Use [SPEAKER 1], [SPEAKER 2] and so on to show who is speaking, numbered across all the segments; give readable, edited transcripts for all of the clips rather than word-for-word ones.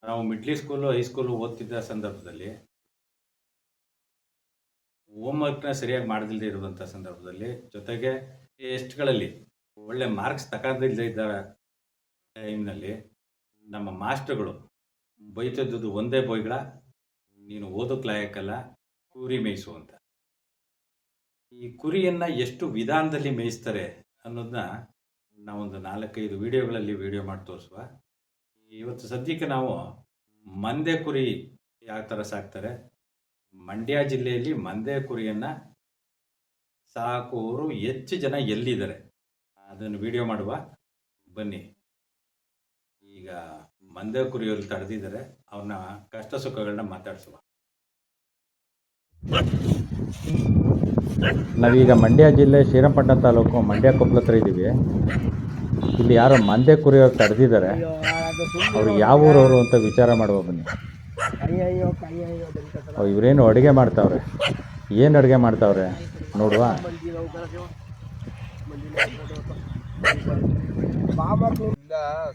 [SPEAKER 1] ನಾವು middle school high school ಓದ್ತಿದ್ದ ಸಂದರ್ಭದಲ್ಲಿ ಹೋಮ್‌ವರ್ಕ್‌ನ ಸರಿಯಾಗಿ ಮಾಡದಿಲ್ಲದೆ ಇರುವಂಥ ಸಂದರ್ಭದಲ್ಲಿ, ಜೊತೆಗೆ ಟೆಸ್ಟ್‌ಗಳಲ್ಲಿ ಒಳ್ಳೆ ಮಾರ್ಕ್ಸ್ ತಗೊಂಡಿಲ್ಲದೆ ಇದ್ದ ಟೈಮ್‌ನಲ್ಲಿ ನಮ್ಮ ಮಾಸ್ಟರ್‌ಗಳು ಬೈತಿದ್ದುದು ಒಂದೇ ಬೈಗಳ, "ನೀನು ಓದೋಕ್ಕೆ ಲಾಯಕ್ಕಲ್ಲ, ಕುರಿ ಮೇಯಿಸು" ಅಂತ. ಈ ಕುರಿಯನ್ನ ಎಷ್ಟು ವಿಧಾನದಲ್ಲಿ ಮೇಯಿಸ್ತಾರೆ ಅನ್ನೋದನ್ನ ನಾವೊಂದು 4, 5 ವಿಡಿಯೋಗಳಲ್ಲಿ ವಿಡಿಯೋ ಮಾಡಿ ತೋರಿಸುವ. ಇವತ್ತು ಸದ್ಯಕ್ಕೆ ನಾವು ಮಂದೆ ಕುರಿ ಯಾವ ಥರ ಸಾಕ್ತಾರೆ, ಮಂಡ್ಯ ಜಿಲ್ಲೆಯಲ್ಲಿ ಮಂದೆ ಕುರಿಯನ್ನ ಸಾಕುವವರು ಹೆಚ್ಚು ಜನ ಎಲ್ಲಿದ್ದಾರೆ ಅದನ್ನು ವಿಡಿಯೋ ಮಾಡುವ. ಬನ್ನಿ. ಈಗ ಮಂದೆ ಕುರಿಯವರು ತಡೆದಿದ್ದಾರೆ, ಅವ್ರನ್ನ ಕಷ್ಟ ಸುಖಗಳನ್ನ ಮಾತಾಡಿಸುವ.
[SPEAKER 2] ನಾವೀಗ ಮಂಡ್ಯ ಜಿಲ್ಲೆ ಶ್ರೀರಂಗಪಟ್ಟಣ ತಾಲೂಕು ಮಂಡ್ಯ ಕೊಪ್ಪಳ ಹತ್ರ ಇದ್ದೀವಿ. ಇಲ್ಲಿ ಯಾರೋ ಮಂದೆ ಕುರಿಯವ್ರು ತಡೆದಿದ್ದಾರೆ. ಅವ್ರು ಯಾವ ಊರವರು ಅಂತ ವಿಚಾರ ಮಾಡುವ ಬನ್ನಿ. ಇವರೇನು ಅಡುಗೆ ಮಾಡ್ತಾವ್ರೆ, ಏನು ಅಡುಗೆ ಮಾಡ್ತಾವ್ರೆ ನೋಡುವ.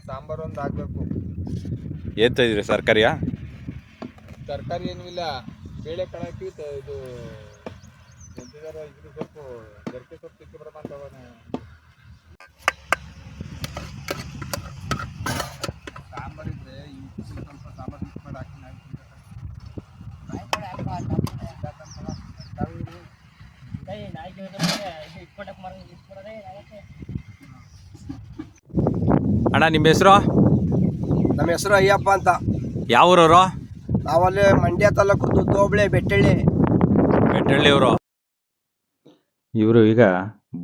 [SPEAKER 3] ಸಾಂಬಾರು ಒಂದು ಹಾಕ್ಬೇಕು.
[SPEAKER 2] ಏನ್ತಾ ಇದ್ರಿ ತರಕಾರಿಯಾ?
[SPEAKER 3] ತರಕಾರಿ ಏನೂ ಇಲ್ಲ, ಬೇಳೆ ಕಾಳು ಹಾಕಿ ಇದು ಎಂತಿದಾರೋ ಇದ್ರ ಸೊಪ್ಪು ಗರಿಕೆ ಸೊಪ್ಪು ತಿಕ್ಕಿ ಬರಪ್ಪ ಸಾಂಬಾರು ಇದ್ರೆ ಸ್ವಲ್ಪ ಸಾಂಬಾರು ಮಿಕ್ಸ್ ಮಾಡಿ ಹಾಕಿ
[SPEAKER 2] ಅಣ್ಣ, ನಿಮ್ಮ ಹೆಸರು?
[SPEAKER 4] ನಮ್ಮ ಹೆಸರು ಅಯ್ಯಪ್ಪ ಅಂತ.
[SPEAKER 2] ಯಾವ ಊರವರು?
[SPEAKER 4] ನಾವಲ್ಲಿ ಮಂಡ್ಯ ತಾಲೂಕು ದುದ್ದೋಬಳೆ ಬೆಟ್ಟಳ್ಳಿ
[SPEAKER 2] ಅವರು. ಇವರು ಈಗ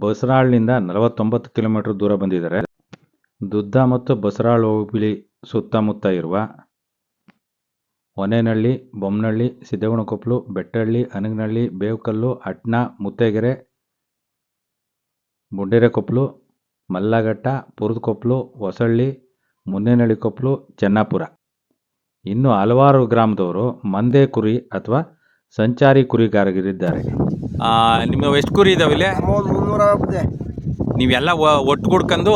[SPEAKER 2] ಬಸರಾಳ್ನಿಂದ 49 ಕಿಲೋಮೀಟರ್ ದೂರ ಬಂದಿದ್ದಾರೆ. ದುದ್ದ ಮತ್ತು ಬಸರಾಳ್ ಹೋಬಳಿ ಸುತ್ತಮುತ್ತ ಇರುವ ಹೊನೇನಹಳ್ಳಿ, ಬೊಮ್ಮನಹಳ್ಳಿ, ಸಿದ್ದಗಣಕೊಪ್ಪಲು, ಬೆಟ್ಟಹಳ್ಳಿ, ಅನಗನಹಳ್ಳಿ, ಬೇವಕಲ್ಲು, ಅಟ್ನ, ಮುತ್ತೇಗೆರೆ, ಮುಂಡೇರೆಕೊಪ್ಪಲು, ಮಲ್ಲಘಟ್ಟ, ಪುರದಕೊಪ್ಪಲು, ಹೊಸಳ್ಳಿ, ಮುನ್ನೇನಹಳ್ಳಿ ಕೊಪ್ಪಲು, ಚೆನ್ನಾಪುರ ಇನ್ನೂ ಹಲವಾರು ಗ್ರಾಮದವರು ಮಂದೆ ಕುರಿ ಅಥವಾ ಸಂಚಾರಿ ಕುರಿಗಾರರಿದ್ದಾರೆ. ನಿಮ್ಮವು ಎಷ್ಟು ಕುರಿ ಇದಾವೆ ಇಲ್ಲಿ?
[SPEAKER 4] ನಮ್ಮ ಒಂದು 300
[SPEAKER 2] ನೀವೆಲ್ಲ ಒಟ್ಟು ಕುಡ್ಕೊಂಡು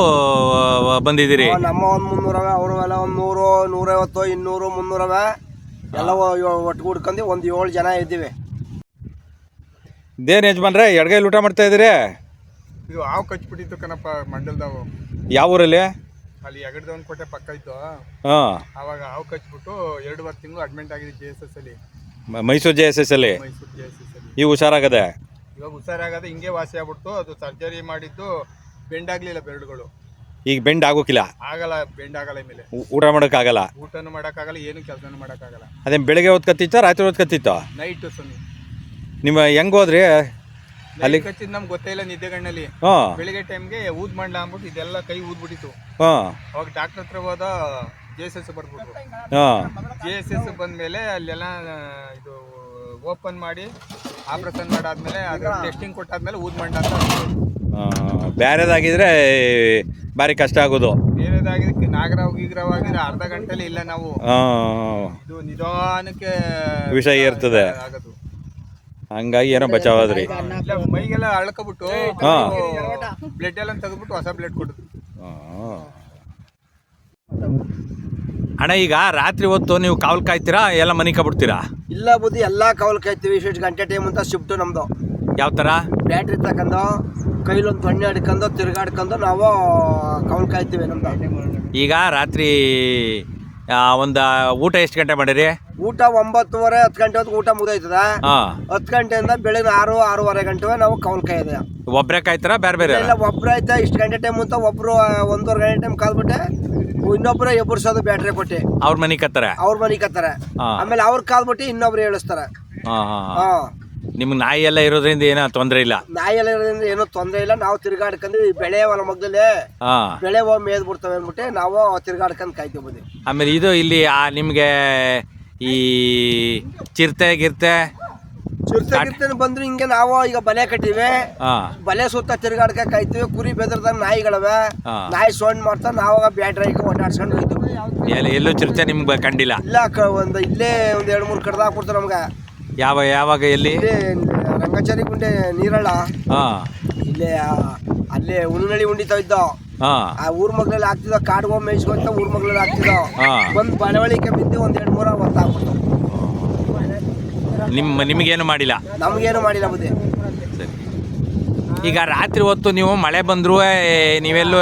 [SPEAKER 2] ಬಂದಿದ್ದೀರಿ?
[SPEAKER 4] ನಮ್ಮ ಒಂದು 300 ಅವರು ಎಲ್ಲ ಒಂದು 100, 150, 200, 300 ಎಲ್ಲ ಒಟ್ಟು ಕುಡ್ಕೊಂಡು ಒಂದು 7 ಜನ ಇದ್ದೀವಿ.
[SPEAKER 2] ಇದೇನು ಯಜಮಾನ್ರೆ, ಎಡಗೈಲಿ ಊಟ ಮಾಡ್ತಾ ಇದ್ದೀರಿ?
[SPEAKER 3] ಇದು ಹಾವು ಕಚ್ಬಿಟ್ಟಿತ್ತು ಕಣಪ್ಪ ಮಂಡಲದವು.
[SPEAKER 2] ಯಾವ ಊರಲ್ಲಿ?
[SPEAKER 3] ಅಲ್ಲಿ ಯಗಡದವನ ಕೋಟೆ ಪಕ್ಕ ಇತ್ತು. ಆವಾಗ ಹಾವು ಕಚ್ಬಿಟ್ಟು 2 ತಿಂಗಳು ಅಡ್ಮಿಟ್ ಆಗಿದೆ JSS ಅಲ್ಲಿ,
[SPEAKER 2] ಮೈಸೂರು JSS ಅಲ್ಲಿ.
[SPEAKER 3] ಮೈಸೂರು JSS ಅಲ್ಲಿ.
[SPEAKER 2] ಈಗ ಹುಷಾರಾಗದೆ?
[SPEAKER 3] ಇವಾಗ ಹುಷಾರಾಗದೆ, ಹಿಂಗೆ ವಾಸಿ ಆಗ್ಬಿಟ್ಟು ಅದು ಸರ್ಜರಿ ಮಾಡಿದ್ದು ಬೆಂಡ್ ಆಗ್ಲಿಲ್ಲ ಬೆರಳುಗಳು.
[SPEAKER 2] ಈಗ ಬೆಂಡ್ ಆಗೋಕಿಲ್ಲ?
[SPEAKER 3] ಆಗಲ್ಲ, ಬೆಂಡ್ ಆಗಲ್ಲ. ಮೇಲೆ
[SPEAKER 2] ಊಟ ಮಾಡೋಕ್ಕಾಗಲ್ಲ,
[SPEAKER 3] ಊಟನೂ ಮಾಡೋಕ್ಕಾಗಲ್ಲ, ಏನು ಕೆಲಸನೂ ಮಾಡೋಕ್ಕಾಗಲ್ಲ.
[SPEAKER 2] ಅದೇ ಬೆಳಗ್ಗೆ ಹೊತ್ತು ಕತ್ತಿತ್ತ, ರಾತ್ರಿ ಹೊತ್ತು ಕತ್ತಿತ್ತ?
[SPEAKER 3] ನೈಟು ಸ್ವಾಮಿ.
[SPEAKER 2] ನಿಮ್ಮ ಹೆಂಗೆ ಹೋದ್ರಿ ಅಲ್ಲಿ?
[SPEAKER 3] ಕಚ್ಚಿದ್ ನಮ್ಗೆ ಗೊತ್ತೇ ಇಲ್ಲ ನಿದ್ದೆಗಣ್ಣಲ್ಲಿ. ಬೆಳಿಗ್ಗೆ ಟೈಮ್ಗೆ ಊದ್ ಮಾಡ್ಲಾ ಅಂದ್ಬಿಟ್ಟು ಇದೆಲ್ಲ ಕೈ ಊದ್ಬಿಟ್ಟಿತ್ತು. ಅವಾಗ ಡಾಕ್ಟರ್ ಹತ್ರ ಹೋದ, JSS ಬರ್ಬಿಟ್ರು. JSS ಬಂದ್ಮೇಲೆ ಅಲ್ಲೆಲ್ಲ ಇದು ಓಪನ್ ಮಾಡಿ ಆಪರೇಷನ್ ಮಾಡಾದ್ಮೇಲೆ ಅದು ಟೆಸ್ಟಿಂಗ್ ಕೊಟ್ಟಾದ್ಮೇಲೆ ಊದ್ ಮಾಡ್ಲಾ ಅಂತ.
[SPEAKER 2] ಬೇರೆದಾಗಿದ್ರೆ ಭಾರಿ ಕಷ್ಟ ಆಗೋದು.
[SPEAKER 3] ಬೇರೆದಾಗಿದ್ದಕ್ಕೆ ನಾಗರಾವ್ ಗೀಗ್ರಾವ್ ಆಗಿದ್ರೆ ಅರ್ಧ ಗಂಟೆಲಿ ಇಲ್ಲ, ನಾವು ಇದು ನಿಧಾನಕ್ಕೆ
[SPEAKER 2] ವಿಷ ಇರ್ತದೆ,
[SPEAKER 3] ಆಗೋದು.
[SPEAKER 2] ಹಂಗಾಗಿ ಏನೋ ಬಚಾವಾದ್ರಿ.
[SPEAKER 3] ಮೈಗೆಲ್ಲ ಅಳ್ಕೊಬಿಟ್ಟು ಬ್ಲಡ್ ಎಲ್ಲ ತೆಗೆದ್ಬಿಟ್ಟು ಹೊಸ ಬ್ಲಡ್ ಕೊಟ್ಟಿದ್ರು.
[SPEAKER 2] ಅಣ್ಣ, ಈಗ ರಾತ್ರಿ ಹೊತ್ತು ನೀವು ಕಾವಲ್ ಕಾಯ್ತೀರಾ, ಎಲ್ಲ ಮನೆ ಕಬಿಡ್ತೀರಾ?
[SPEAKER 4] ಇಲ್ಲ ಬುದ್ಧಿ, ಎಲ್ಲ ಕವಲ್ ಕಾಯ್ತೀವಿ. ಇಷ್ಟು ಗಂಟೆ ಟೈಮ್ ಅಂತ ಶಿಫ್ಟು ನಮ್ಮದು.
[SPEAKER 2] ಯಾವ ಥರ?
[SPEAKER 4] ಬ್ಯಾಟ್ರಿ ತಗೊಂಡು ಕೈಲೊಂದು ತೊಣ್ಣೆ ಹಿಡ್ಕೊಂಡು ತಿರ್ಗಾಡ್ಕೊಂಡು ನಾವು ಕವಲ್ ಕಾಯ್ತೀವಿ ನಮ್ದು.
[SPEAKER 2] ಈಗ ರಾತ್ರಿ ಒಂದು ಊಟ ಎಷ್ಟು ಗಂಟೆ ಮಾಡಿರಿ?
[SPEAKER 4] ಊಟ 9:30, 10 ಗಂಟೆ ಹೊತ್ತು ಊಟ ಮುಗಿದೋಯ್ತದ. 10 ಗಂಟೆಯಿಂದ ಬೆಳಗ್ಗೆ 6, 6:30 ಗಂಟೆ ನಾವು ಕವಲ್ ಕಾಯ್ದೆ.
[SPEAKER 2] ಒಬ್ಬರೇ ಕಾಯ್ತಾರ ಬೇರೆ ಬೇರೆ?
[SPEAKER 4] ಇಲ್ಲ, ಒಬ್ರು ಆಯ್ತಾ. ಇಷ್ಟು ಗಂಟೆ ಟೈಮ್ ಅಂತ ಒಬ್ರು 1:30 ಗಂಟೆ ಟೈಮ್ ಕಾಲ್ಬಿಟ್ಟೆ, ಇನ್ನೊಬ್ರು ಎಬ್ಬರ್ಸೋದು ಬ್ಯಾಟ್ರಿ ಕೊಟ್ಟು
[SPEAKER 2] ಅವ್ರ ಮನೆ ಕತ್ತಾರೆ,
[SPEAKER 4] ಅವ್ರ ಮನೆ ಕತ್ತಾರೆ. ಆಮೇಲೆ ಅವ್ರು ಕಾಲ್ಬಿಟ್ಟು ಇನ್ನೊಬ್ರು ಹೇಳಿಸ್ತಾರೆ.
[SPEAKER 2] ನಿಮ್ಗೆ ನಾಯಿ ಎಲ್ಲ ಇರೋದ್ರಿಂದ ಏನೋ ತೊಂದರೆ ಇಲ್ಲ?
[SPEAKER 4] ನಾಯಿ ಎಲ್ಲ ಇರೋದ್ರಿಂದ ಏನೋ ತೊಂದರೆ ಇಲ್ಲ. ನಾವು ತಿರ್ಗಾಡ್ಕೊಂಡು ಬೆಳೆ ಹೊಲ ಮಗ್ಗಲ್ಲಿ ಬೆಳೆ ಹೋಗಿ ಮೇದ್ ಬಿಡ್ತವೆ ಅಂದ್ಬಿಟ್ಟು ನಾವು ತಿರ್ಗಾಡ್ಕೊಂಡು ಕಾಯ್ತೀವಿ ಬನ್ನಿ.
[SPEAKER 2] ಆಮೇಲೆ ಇದು ಇಲ್ಲಿ ನಿಮ್ಗೆ ಈ ಚಿರತೆ ಗಿರ್ತೆ
[SPEAKER 4] ಬಂದ್ರು ಹಿಂಗೆ ನಾವು ಈಗ ಬಲೆ ಕಟ್ಟಿವಿ. ಬಲೆ ಸುತ್ತ ತಿರ್ಗಾಡ್ಕ ಕಾಯ್ತೀವಿ. ಕುರಿ ಬೆದರ್ದಾಗ ನಾಯಿಗಳವೆ, ನಾಯಿ ಸೌಂಡ್ ಮಾಡ್ತಾ ನಾವು ಬ್ಯಾಟ್ರಿ ಓಡಾಡ್ಸ್ಕೊಂಡು ಹೋಗ್ತೀವಿ.
[SPEAKER 2] ಎಲ್ಲೂ ಚಿರತೆ ನಿಮ್ಗೆ ಕಂಡಿಲ್ಲ?
[SPEAKER 4] ಇಲ್ಲ, ಇಲ್ಲೇ ಒಂದ್ 2-3 ಕಡ್ದು ಹಾಕ್ಬಿಡ್ತಾರೆ ನಮ್ಗೆ.
[SPEAKER 2] ಯಾವಾಗ ಎಲ್ಲಿ?
[SPEAKER 4] ರಂಗಾಚಾರಿ ಗುಂಡೆ ನೀರಳ್ಳ, ಇಲ್ಲೇ ಅಲ್ಲೇ ಉಣ್ಣಳಿ ಉಂಡಿತಾವ ಇದ್ದ ಆ ಊರ್ ಮಗ್ಳಲ್ಲಿ ಹಾಕ್ತಿದ್ದೋ ಕಾಡ್ಗೆ ಹೋಗಿ ಮೇಯಿಸ್ಕೊಂತ ಊರ್ ಮಗ್ಳಲ್ಲಿ ಹಾಕ್ತಿದ್ದೋ ಒಂದ್ ಬಡವಳಿಕೆ ಬಿದ್ದು 1-2 ಮೂರ ಹೊತ್ತಾಗ್ಬಿಟ್ಟು
[SPEAKER 2] ನಿಮಗೇನು ಮಾಡಿಲ್ಲ?
[SPEAKER 4] ನಮ್ಗೇನು ಮಾಡಿಲ್ಲ ಬುದ್ಧಿ.
[SPEAKER 2] ಸರಿ. ಈಗ ರಾತ್ರಿ ಹೊತ್ತು ನೀವು ಮಳೆ ಬಂದ್ರು ನೀವೆಲ್ಲೂ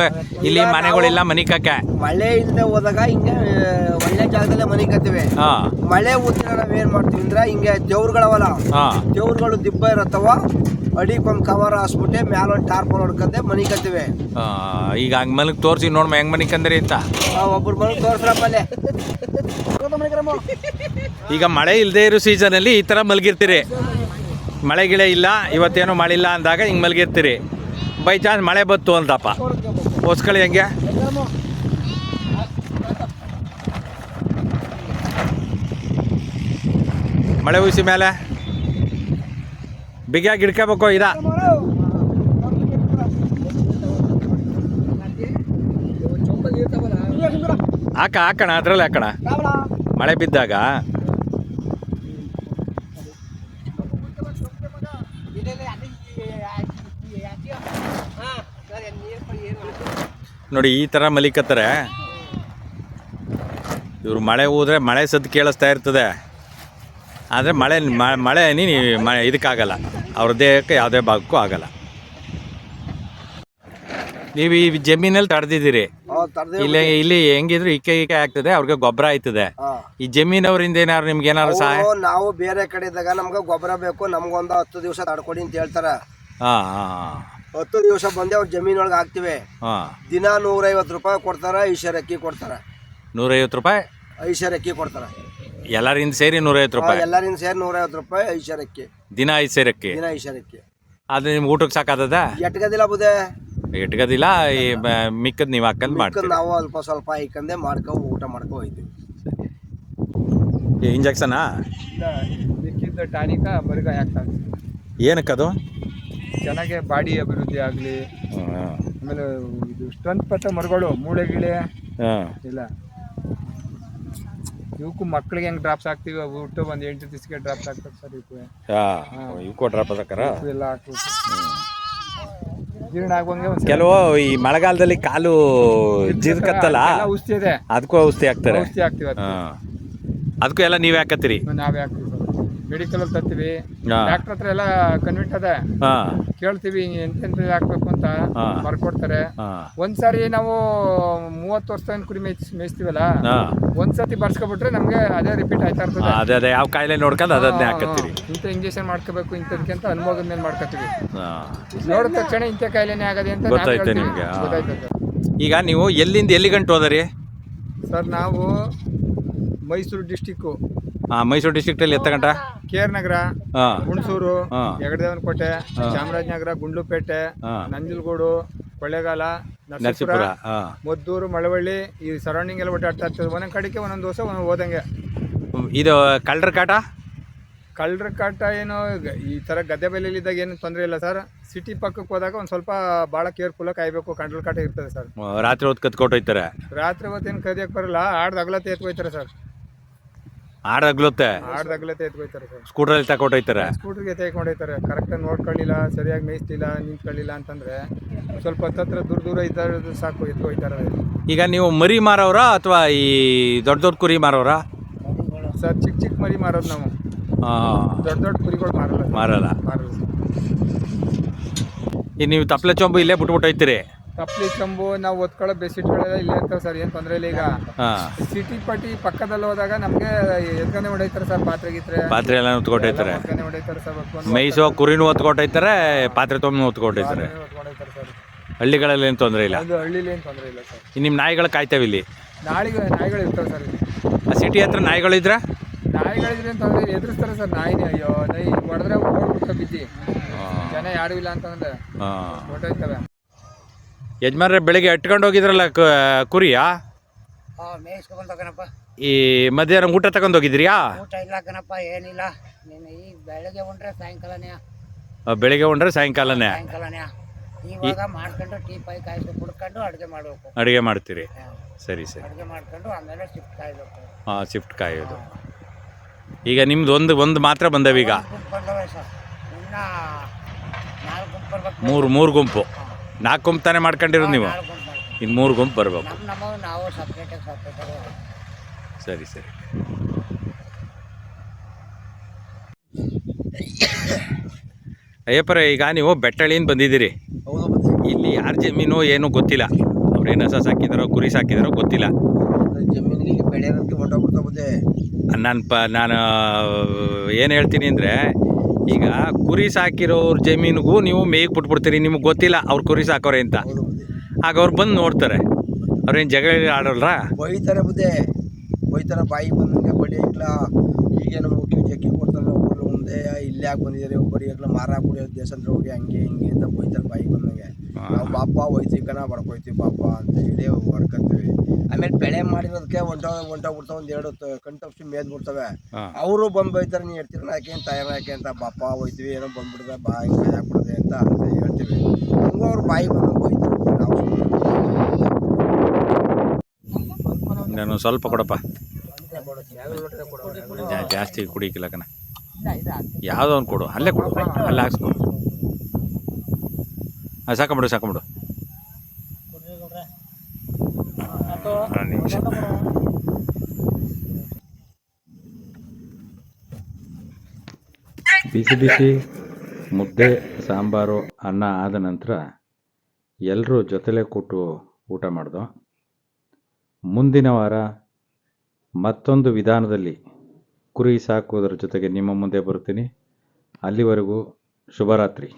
[SPEAKER 2] ಇಲ್ಲಿ ಮನೆಗಳಿಲ್ಲ ಮನಿಕಕ್ಕೆ?
[SPEAKER 4] ಮಳೆ ಇಲ್ಲದೆ ಹೋದಾಗ ಹಿಂಗೆ ಒಳ್ಳೆ ಜಾಗದಲ್ಲೇ ಮನೆ ಕತ್ತೀವಿ. ಮಳೆ ಊದಿನ ನಾವೇನ್ ಮಾಡ್ತೀವಿ ಅಂದ್ರೆ ಹಿಂಗೆ ದೇವ್ರುಗಳವಲ್ಲ, ದೇವ್ರುಗಳು ದಿಬ್ಬ ಇರತ್ತವ, ಅಡಿಕೊಂದ್ ಕವರ್ ಹಾಸ್ಬಿಟ್ಟೆ ಮ್ಯಾಲ ಒಂದು ಟಾರ್ಪಲ್ ಹೊಡ್ಕಂದೆ ಮನೆ ಕತ್ತೀವಿ.
[SPEAKER 2] ಈಗ ಹಂಗ್ ಮಲಗ್ ತೋರಿಸಿ ನೋಡ್ಮ ಹೆಂಗ್ ಮನಿ ಕಂದ್ರಿ ಅಂತ
[SPEAKER 4] ಒಬ್ಬರು ಮನೆ ತೋರ್ಸ್ರಪ್ಪಲ್ಲೇ.
[SPEAKER 2] ಈಗ ಮಳೆ ಇಲ್ಲದೆ ಇರೋ ಸೀಸನಲ್ಲಿ ಈ ಥರ ಮಲಗಿರ್ತೀರಿ, ಮಳೆ ಗಿಳೆ ಇಲ್ಲ ಇವತ್ತೇನು ಮಳೆ ಇಲ್ಲ ಅಂದಾಗ ಹಿಂಗೆ ಮಲಗಿರ್ತೀರಿ. ಬೈ ಚಾನ್ಸ್ ಮಳೆ ಬತ್ತು ಅಂತಪ್ಪ ಹೊಸ್ಕಳಿ ಹೆಂಗೆ? ಮಳೆ ಉಸಿ ಮೇಲೆ ಬಿಗಿಯಾಗಿ ಹಿಡ್ಕೋಬೇಕು. ಹಾಕೋಣ ಅದ್ರಲ್ಲಿ ಹಾಕೋಣ ಮಳೆ ಬಿದ್ದಾಗ. ನೋಡಿ ಈ ಥರ ಮಲಿಕತ್ತಾರೆ ಇವರು. ಮಳೆ ಹೋದ್ರೆ ಮಳೆ ಸದ್ದು ಕೇಳಿಸ್ತಾ ಇರ್ತದೆ, ಆದರೆ ಮಳೆ ಇದಕ್ಕಾಗಲ್ಲ, ಅವ್ರ ದೇಹಕ್ಕೆ ಯಾವುದೇ ಭಾಗಕ್ಕೂ ಆಗಲ್ಲ. ನೀವು ಈ ಜಮೀನಲ್ಲಿ ತಡೆದಿದ್ದೀರಿ, ಇಲ್ಲಿ ಹೆಂಗಿದ್ರು ಇಕ್ಕೆ ಆಗ್ತದೆ, ಅವ್ರಿಗೆ ಗೊಬ್ಬರ ಆಯ್ತದೆ. ಈ ಜಮೀನವರಿಂದ ಏನಾದ್ರು ನಿಮ್ಗೆ ಏನಾದ್ರು ಸಹಾಯ?
[SPEAKER 4] ನಾವು ಬೇರೆ ಕಡೆ ಇದ್ದಾಗ ನಮ್ಗೆ ಗೊಬ್ಬರ ಬೇಕು, ನಮ್ಗೊಂದು 10 ದಿವಸ ತಡ್ಕೊಡಿ ಅಂತ ಹೇಳ್ತಾರ. 10 ದಿವಸ ಬಂದೆ ಅವ್ರ ಜಮೀನೊಳಗೆ ಹಾಕ್ತಿವಿ. ದಿನ 150 ರೂಪಾಯಿ ಕೊಡ್ತಾರ, ಐಶ್ವರ್ಯ ಅಕ್ಕಿ ಕೊಡ್ತಾರ.
[SPEAKER 2] 150 ರೂಪಾಯಿ
[SPEAKER 4] ಐಶ್ವರ್ಯ ಅಕ್ಕಿ ಕೊಡ್ತಾರ.
[SPEAKER 2] ಎಲ್ಲರಿಂದ ಸೇರಿ 150 ರೂಪಾಯಿ?
[SPEAKER 4] ಎಲ್ಲರಿಂದ ಸೇರಿ 150 ರೂಪಾಯಿ ಐಶ್ವರ್ಯ ಅಕ್ಕಿ.
[SPEAKER 2] ದಿನ ಐಶ್ವರ್ಯ ಅಕ್ಕಿ?
[SPEAKER 4] ದಿನ ಐಶ್ವರ್ಯ ಅಕ್ಕಿ.
[SPEAKER 2] ಅದು ನಿಮ್ಗೆ ಊಟಕ್ಕೆ ಸಾಕಾದ?
[SPEAKER 4] ಎಟ್ಗದಿಲ್ಲ ಬುದೇ,
[SPEAKER 2] ಎಟ್ಗದಿಲ್ಲ. ಮಿಕ್ಕದ್ ನೀವು ಹಾಕಂದ್ ಮಾಡ್ತೀವಿ,
[SPEAKER 4] ನಾವು ಅಲ್ಪ ಸ್ವಲ್ಪ ಹಾಕಂದೆ ಮಾಡ್ಕೊಂಡು ಊಟ ಮಾಡ್ಕೊ ಹೋಯ್ತೀವಿ.
[SPEAKER 2] ಇಂಜೆಕ್ಷನಾ?
[SPEAKER 3] ಮಿಕ್ಕಿದ್ದ ಟಾನಿಕ ಮರಿಗಾಯಿ ಹಾಕ್ತಾರೆ.
[SPEAKER 2] ಏನಕ್ಕದು?
[SPEAKER 3] ಚೆನ್ನಾಗೆ ಬಾಡಿ ಅಭಿವೃದ್ಧಿ ಆಗಲಿ, ಆಮೇಲೆ ಇದು ಸ್ಟ್ರೆಂತ್ ಪಟ್ಟ ಮರಗಳು, ಮೂಳೆ ಗಿಳೆ ಇಲ್ಲ ಇವಕ್ಕೂ ಮಕ್ಳಿಗೆ ಹೆಂಗ್ ಡ್ರಾಪ್ಸ್ ಹಾಕ್ತಿವಿ, ಊಟ ಒಂದು 8 ದಿವಸಕ್ಕೆ ಡ್ರಾಪ್ಸ್ ಹಾಕ್ತಾರೆ ಸರ್.
[SPEAKER 2] ಇವಕ್ಕೂ ಡ್ರಾಪ್
[SPEAKER 3] ಎಲ್ಲ ಹಾಕ್ಬೇಕು, ಜೀರ್ಣ ಆಗುವಂಗೆ.
[SPEAKER 2] ಕೆಲವು ಈ ಮಳೆಗಾಲದಲ್ಲಿ ಕಾಲು ಜೀರ್ಕತ್ತಲ್ಲ,
[SPEAKER 3] ಔಷಧಿ ಇದೆ,
[SPEAKER 2] ಅದಕ್ಕೂ ಔಷಧಿ ಹಾಕ್ತಾರೆ.
[SPEAKER 3] ಔಷಧಿ ಹಾಕ್ತಿವಿ,
[SPEAKER 2] ಅದಕ್ಕೂ ಎಲ್ಲ ನೀವೇ ಹಾಕತ್ತೀರಿ?
[SPEAKER 3] ನಾವೇ ಹಾಕ್ತೀವಿ ಸರ್. ಮೆಡಿಕಲ್ ಅಲ್ಲಿ ತರ್ತೀವಿ, ಡಾಕ್ಟರ್ ಹತ್ರ ಎಲ್ಲ ಕನ್ವಿಂಟ್ ಅದ, ಕೇಳ್ತೀವಿ ಎಂತೆಂತ ಹಾಕ್ಬೇಕು ಅಂತ ಬರ್ಕೊಡ್ತಾರೆ. ಒಂದ್ಸಾರಿ ನಾವು 30 ವರ್ಷ ಕುರಿ ಮೇಯಿಸ್ತೀವಲ್ಲ, ಒಂದ್ಸತಿ ಬರ್ಸ್ಕೊಬಿಟ್ರೆ ನಮ್ಗೆ ಅದೇ ರಿಪೀಟ್ ಆಯ್ತಾ ಇರ್ತದೆ.
[SPEAKER 2] ಅದೇ ಯಾವ ಕಾಯಿಲೆ ನೋಡ್ಕೊಂಡು ಅದನ್ನೇ ಹಾಕತ್ತೀರಿ.
[SPEAKER 3] ಇಂಥ ಇಂಜೆಕ್ಷನ್ ಮಾಡ್ಕೋಬೇಕು ಇಂಥದಕ್ಕೆ ಅಂತ ಅನುಭವದ ಮೇಲೆ ಮಾಡ್ಕೊತೀವಿ. ನೋಡಿದ ತಕ್ಷಣ ಇಂಥ ಕಾಯಿಲೆನೇ ಆಗದೆ ಅಂತ
[SPEAKER 2] ಗೊತ್ತಾಯ್ತು ನಿಮ್ಗೆ?
[SPEAKER 3] ಗೊತ್ತಾಯ್ತದೆ.
[SPEAKER 2] ಈಗ ನೀವು ಎಲ್ಲಿಂದ ಎಲ್ಲಿ ಗಂಟು ಹೋದರಿ
[SPEAKER 3] ಸರ್? ನಾವು ಮೈಸೂರು ಡಿಸ್ಟಿಕ್ಕು.
[SPEAKER 2] ಮೈಸೂರು ಡಿಸ್ಟ್ರಿಕ್ಟ್ ಅಲ್ಲಿ ಎತ್ತ
[SPEAKER 3] KR ನಗರ, ಹುಣಸೂರು, ಹೆಗಡದೇವನಕೋಟೆ, ಚಾಮರಾಜನಗರ, ಗುಂಡ್ಲುಪೇಟೆ, ನಂಜನಗೂಡು, ಕೊಳ್ಳೇಗಾಲ, ನರಸೀಪುರ, ಮದ್ದೂರು, ಮಳವಳ್ಳಿ, ಈ ಸರೌಂಡಿಂಗ್ ಎಲ್ಲ ಓಡಾಡ್ತಾ ಇರ್ತದೆ. ಒಂದೊಂದು ಕಡೆಗೆ ಒಂದೊಂದು ದಿವಸ ಒಂದೊಂದು ಹೋದಂಗೆ.
[SPEAKER 2] ಇದು ಕಳ್ಳರ ಕಾಟ
[SPEAKER 3] ಏನೋ ಈ ಥರ ಗದ್ದೆ ಬೆಲೆಯಲ್ಲಿದ್ದಾಗ ಏನು ತೊಂದರೆ ಇಲ್ಲ ಸರ್. ಸಿಟಿ ಪಕ್ಕಕ್ಕೆ ಹೋದಾಗ ಒಂದು ಸ್ವಲ್ಪ ಭಾಳ ಕೇರ್ಫುಲ್ಲಾಗಿ ಕಾಯಬೇಕು. ಕಳ್ಳರ ಕಾಟ ಇರ್ತದೆ ಸರ್.
[SPEAKER 2] ರಾತ್ರಿ ಹೊತ್ತು ಕತ್ಕೊಟ್ಟೋಯ್ತಾರೆ?
[SPEAKER 3] ರಾತ್ರಿ ಹೊತ್ತೇನು ಕದಿಯಕ್ಕೆ ಬರಲ್ಲ, ಆಡ್ದಾಗ್ಲತ್ತೆ ಎತ್ಕೊಯ್ತಾರೆ ಸರ್.
[SPEAKER 2] ಆಡಗ್ಲತ್ತೆ
[SPEAKER 3] ಎತ್ಕೊಯ್ತಾರೆ ಸರ್.
[SPEAKER 2] ಸ್ಕೂಟ್ರಲ್ಲಿ ತಗೊಟ್ಟೋಯ್ತಾರೆ?
[SPEAKER 3] ಸ್ಕೂಟ್ರಿಗೆ ತೆಗೊಂಡೋಯ್ತಾರೆ. ಕರೆಕ್ಟಾಗಿ ನೋಡ್ಕೊಳ್ಳಿಲ್ಲ, ಸರಿಯಾಗಿ ಮೇಯಿಸ್ತಿಲ್ಲ, ನಿಂತ್ಕೊಳ್ಳಿಲ್ಲ ಅಂತಂದರೆ ಸ್ವಲ್ಪ ಹತ್ತತ್ರ ದೂರ ಇದ್ದು ಸಾಕು ಎತ್ಕೊಯ್ತಾರೆ.
[SPEAKER 2] ಈಗ ನೀವು ಮರಿ ಮಾರೋರ ಅಥವಾ ಈ ದೊಡ್ಡ ಕುರಿ ಮಾರೋರ
[SPEAKER 3] ಸರ್? ಚಿಕ್ಕ ಮರಿ ಮಾರೋದು ನಾವು, ದೊಡ್ಡ ಕುರಿಗಳು ಮಾರಲ್ಲ.
[SPEAKER 2] ಈಗ ನೀವು ತಪ್ಪಲೆ ಚೊಂಬು ಇಲ್ಲೇ ಬಿಟ್ಬಿಟ್ಟು ಹೋಯ್ತೀರಿ?
[SPEAKER 3] ತಪ್ಪಲಿ ಚಂಬು ನಾವು ಒತ್ಕೊಳ್ಳೋ ಬೆಡ್ಶೀಟ್ಗಳೆಲ್ಲ ಇಲ್ಲೇ ಇರ್ತವೆ ಸರ್, ಏನು ತೊಂದರೆ ಇಲ್ಲ. ಈಗ ಸಿಟಿ ಪಟ್ಟಿ ಪಕ್ಕದಲ್ಲಿ ಹೋದಾಗ ನಮಗೆ ಎತ್ಕೊಂಡೆ ಹೊಡೈತಾರೆ ಸರ್. ಪಾತ್ರೆ ಎಲ್ಲ ಹೊತ್ಕೊಟ್ಟೈತಾರೆ ಸರ್.
[SPEAKER 2] ಮೈಸೋ ಕುರಿನೂ ಹೊತ್ಕೊಟ್ಟೈತಾರೆ, ಪಾತ್ರೆ ತೊಂಬ ಹೊತ್ಕೊಟ್ಟೈತಾರೆ
[SPEAKER 3] ಸರ್.
[SPEAKER 2] ಹಳ್ಳಿಗಳಲ್ಲಿ ಏನು ತೊಂದರೆ ಇಲ್ಲ?
[SPEAKER 3] ಹಳ್ಳಿಲಿ ಏನು ತೊಂದರೆ ಇಲ್ಲ ಸರ್.
[SPEAKER 2] ನಿಮ್ಮ ನಾಯಿಗಳು ಕಾಯ್ತಾವೆ ಇಲ್ಲಿ?
[SPEAKER 3] ನಾಯಿಗಳು ಇರ್ತವೆ ಸರ್ ಇಲ್ಲಿ.
[SPEAKER 2] ಸಿಟಿ ಹತ್ರ ನಾಯಿಗಳಿದ್ರೆ
[SPEAKER 3] ಏನು ತೊಂದರೆ ಇಲ್ಲ, ಎದುರಿಸ್ತಾರೆ ಸರ್. ನಾಯಿನೇ ಅಯ್ಯೋ ನಾಯಿ ಹೊಡೆದ್ರೆ ಓಡ್ಬಿಡ್ತ ಬಿದ್ದಿ, ಜನ ಯಾರು ಇಲ್ಲ ಅಂತಂದ್ರೆ ಹೊಟ್ಟೋಯ್ತವೆ.
[SPEAKER 2] ಯಜಮಾನ್ರೆ ಬೆಳಿಗ್ಗೆ ಅಟ್ಕೊಂಡು ಹೋಗಿದ್ರಲ್ಲ ಕುರಿಯಾ? ಈ ಮಧ್ಯಾಹ್ನ ಊಟ ತಗೊಂಡು ಹೋಗಿದ್ರಿಯಾ?
[SPEAKER 5] ಊಟ ಇಲ್ಲ ಕಣಪ್ಪ, ಏನಿಲ್ಲ. ನೀನು ಈ ಬೆಳಗ್ಗೆ ಉಂಡ್ರೆ ಸಾಯಂಕಾಲನೇ.
[SPEAKER 2] ಬೆಳಿಗ್ಗೆ ಉಂಡ್ರೆ ಸಾಯಂಕಾಲನೇ?
[SPEAKER 5] ಇವಾಗ ಮಾಡ್ಕೊಂಡು ಟೀ ಪೈ ಕಾಯಿಸ್ಕೊಂಡು ಕುಡ್ಕೊಂಡು ಅಡುಗೆ ಮಾಡಬೇಕು.
[SPEAKER 2] ಅಡುಗೆ ಮಾಡ್ತೀರಿ? ಸರಿ.
[SPEAKER 5] ಅಡುಗೆ ಮಾಡ್ಕೊಂಡು ಆಮೇಲೆ ಶಿಫ್ಟ್ ಕಾಯ್ಬೇಕು.
[SPEAKER 2] ಶಿಫ್ಟ್ ಕಾಯೋದು. ಈಗ ನಿಮ್ದು ಒಂದು ಮಾತ್ರ ಬಂದವ ಈಗ?
[SPEAKER 5] ಬಂದವೆ ಸರ್. ಇನ್ನು 4 ಗುಂಪು ಬರ್ಬೇಕು.
[SPEAKER 2] 3 ಗುಂಪು? 4 ಗುಂಪು ತಾನೇ ಮಾಡ್ಕೊಂಡಿರೋದು ನೀವು?
[SPEAKER 5] 4 ಗುಂಪು ಮಾಡ್ಕೊಂಡು
[SPEAKER 2] ಇನ್ನು 3 ಗುಂಪು ಬರಬೇಕು.
[SPEAKER 5] ನಮ್ಮ ನಾವು ಸಪ್ರೇಟಾಗಿ
[SPEAKER 2] ಸರಿ ಸರಿ. ಅಯ್ಯಪ್ಪರೇ, ಈಗ ನೀವು ಬೆಟ್ಟಳ್ಳಿಯಿಂದ ಬಂದಿದ್ದೀರಿ.
[SPEAKER 4] ಹೌದು ಬುದ್ಧಿ.
[SPEAKER 2] ಇಲ್ಲಿ ಯಾರ ಜಮೀನು ಏನೂ ಗೊತ್ತಿಲ್ಲ, ಅವ್ರೇನು ಹಸ ಸಾಕಿದಾರೋ ಕುರಿ ಸಾಕಿದಾರೋ ಗೊತ್ತಿಲ್ಲ.
[SPEAKER 4] ಜಮೀನಿಗೆ ಬೆಳೆ ಹೊಂಟೋಗ್ಬಿಡ್ತಾ ಬುದ್ಧಿ.
[SPEAKER 2] ನಾನು ಏನು ಹೇಳ್ತೀನಿ ಅಂದರೆ, ಈಗ ಕುರಿ ಸಾಕಿರೋರ ಜಮೀನಿಗೂ ನೀವು ಮೇಯ್ಗೆ ಬಿಟ್ಬಿಡ್ತೀರಿ, ನಿಮಗೆ ಗೊತ್ತಿಲ್ಲ ಅವ್ರು ಕುರಿ ಸಾಕೋರೆ ಅಂತ.
[SPEAKER 4] ಹೌದು ಬುದ್ಧಿ.
[SPEAKER 2] ಆಗ ಅವ್ರು ಬಂದು ನೋಡ್ತಾರೆ, ಅವ್ರೇನು ಜಗಳ ಆಡೋಲ್ರ?
[SPEAKER 4] ಬೈತಾರೆ ಬುದ್ಧಿ, ಬೈತಾರೆ. ಬಾಯಿ ಬಂದಂಗೆ ಬಡಿ ಇಲ್ಲ, ಈಗೇನು ಮುಖ್ಯ ಜಗ್ಗಿ ಕೊಡ್ತಾರೆ ಊರು ಮುಂದೆ, ಇಲ್ಲೇ ಯಾಕೆ ಬಂದಿದ್ದಾರೆ ಬಡಿ ಇಲ್ಲ, ಮಾರ ಕುಡಿಯೋ ದೇಶಂದ್ರೆ ಹೋಗಿ ಹಂಗೆ ಹಿಂಗೆ ಅಂತ ಬೈತಾರೆ ಬಾಯಿ ಬಂದಂಗೆ. ನಾವು ಪಾಪ ಹೋಯ್ತೀವಿ ಕಣ ಬಡ್ಕೊಯ್ತೀವಿ ಪಾಪ ಅಂತ ಹೇಳಿ ಹೊಡ್ಕೊತೀವಿ. ಆಮೇಲೆ ಬೆಳೆ ಮಾಡಿರೋದಕ್ಕೆ ಹೊಂಟೋಗ್ಬಿಡ್ತಾವೆ, 1-2 ಕಣ್ತಪ್ಸಿ ಮೇದ್ಬಿಡ್ತವೆ. ಅವರು ಬಂದು ಬೈತಾರೆ, ನೀವು ಹೇಳ್ತೀರ ಯಾಕೆ ತಯಾರ ಯಾಕೆ ಅಂತ, ಬಾಪ ಹೋಯ್ತೀವಿ ಏನೋ ಬಂದ್ಬಿಡ್ದೆ ಬಾ ಹಿಂಗೆ ಹಾಕ್ಬಿಡ್ದೆ ಅಂತ ಹೇಳ್ತೀವಿ. ಹಂಗೂ ಅವ್ರು ಬಾಯಿ ಬಂದು ಬೈತಾರೆ.
[SPEAKER 2] ನಾನು ಸ್ವಲ್ಪ ಕೊಡಪ್ಪ, ಜಾಸ್ತಿ ಕುಡಿಕಿಲ್ಲ ಕಣ. ಯಾವುದೋ ಒಂದು ಕೊಡು, ಅಲ್ಲೇ ಕೊಡು, ಅಲ್ಲೇ ಹಾಕ್ಸ್ಕೊಡು. ಸಾಕೊಂಬಿಡು ಸಾಕೊಂಬಿಡು. ನಿಮಿಷ. ಬಿಸಿ ಬಿಸಿ ಮುದ್ದೆ ಸಾಂಬಾರು ಅನ್ನ ಆದ ನಂತರ ಎಲ್ಲರೂ ಜೊತೆಲೇ ಕೂತು ಊಟ ಮಾಡ್ದೋ. ಮುಂದಿನ ವಾರ ಮತ್ತೊಂದು ವಿಧಾನದಲ್ಲಿ ಕುರಿ ಸಾಕುವುದರ ಜೊತೆಗೆ ನಿಮ್ಮ ಮುಂದೆ ಬರ್ತೀನಿ. ಅಲ್ಲಿವರೆಗೂ ಶುಭರಾತ್ರಿ.